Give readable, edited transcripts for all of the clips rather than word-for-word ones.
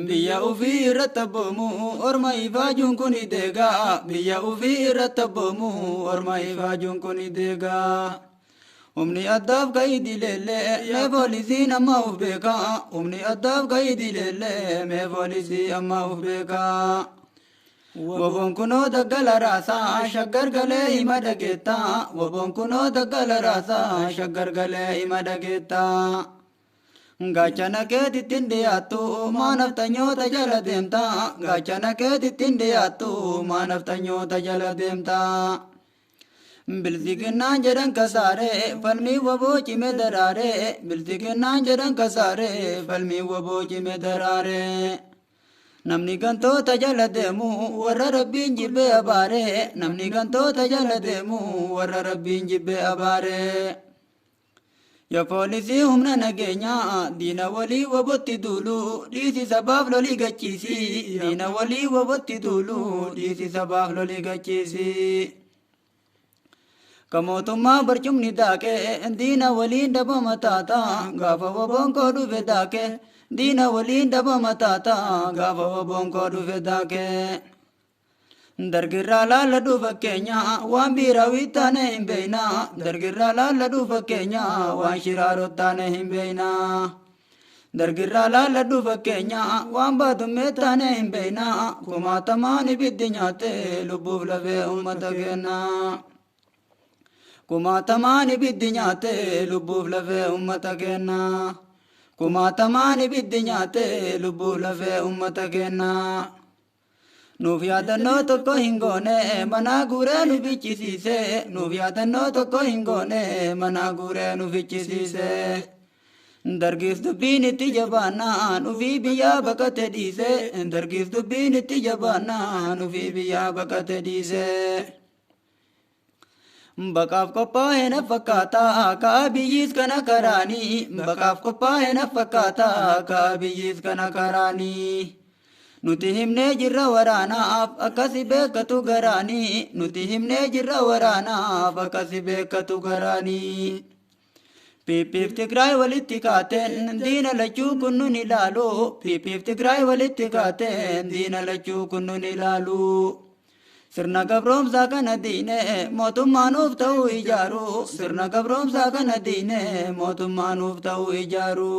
biyya ufii irratti abboomuu orma ifaajuun kun deegaa biyya ufii irratti abboomuu orma ifaajuun kun deegaa humni addaaf ka'ii leellee mee poolisiin amma uf beekaa humni addaaf ka'ii leellee mee poolisii amma uf beekaa woboon kunoo daggala raasaa shaggar galee hima dhageettaa woboon kunoo daggala raasaa shaggar galee hima dhageettaa gaachana keetittiin dhiyaattu maanaftanyoota jala deemtaa gaachana keetittiin dhiyaattu maanaftanyoota jala deemtaa bilisiginnaan jedhan kasaaree falmii woboo cime daraaree bilisiginnaan jedhan kasaaree falmii woboo cime daraaree namni gantoota jala deemu warra rabbiin jibbee abaaree namni gantoota jala deemu warra rabbiin jibbee abaaree ya poolisii humna nageenyaa diina walii wobotti duulu dhiisi sabaaf lolii gachiisi diina walii wobotti duulu dhiisi sabaaf lolii gachiisi kamootummaa barcumni daakee diina waliin dhabama taata gaafa woboon koo dhufe daakee diina waliin dhabama taata gaafa woboon koo dhufe daakee dargirraa laalladhu fakkeenya waan biirawii taane hin beeyna dargirraa laalladhu fakkeenya waan shiraaroo taane hin beeyna dargirraa laalladhu fakkeenya waan baatummee taane hin beeyna kumaatamaan ibiddi nyaate lubbuuf lafee ummata kenna kumaatamaan ibiddi nyaate lubbuuf lafee ummata kenna kumaatamaan ibiddi nyaate lubbuuf lafee ummata kenna nuuf yaadannoo tokko hin goone manaa guuree nu fichisiise nuuf yaadannoo tokko hin goone manaa guuree nu fichisiise dargiif dubbiin itti jabaannaan ufii biyyaa baqate dhiise dargiif dubbiin itti jabaannaan ufii biyyaa baqate dhiise baqaaf qophaa'ee na fakkaata ka'a biyyiis kana karaanii baqaaf qophaa'ee na fakkaata ka'a biyyiis kana karaanii nuti himnee jirra waraanaaf akkasi beekatu garaanii nuti himnee jirra waraanaaf akkasi beekatu garaanii piippiif tigraay walitti kaateen diina lachuu kun nun ilaalu piippiif tigraay walitti kaateen diina lachuu kun nun ilaalu sirna gabroomsaa kana diine mootummaanuuf ta'uu ijaaru sirna gabroomsaa kana diine mootummaanuuf ta'uu ijaaru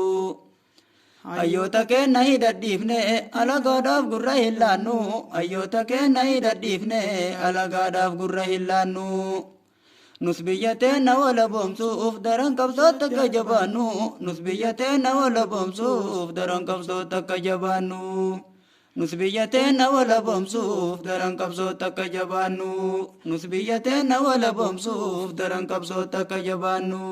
ayyoota keenna hidhadhiifne alagaadhaaf gurra hin laannu ayyoota keenna hidhadhiifne alagaadhaaf gurra hin laannu nus biyya teenna wala boomsuuf daran qabsoota akka jabaannu nus biyya teenna wala boomsuuf daran qabsoota akka jabaannu nus biyya teenna wala boomsuuf daran qabsoota akka jabaannu nus biyya teenna wala boomsuuf daran qabsoota akka jabaannu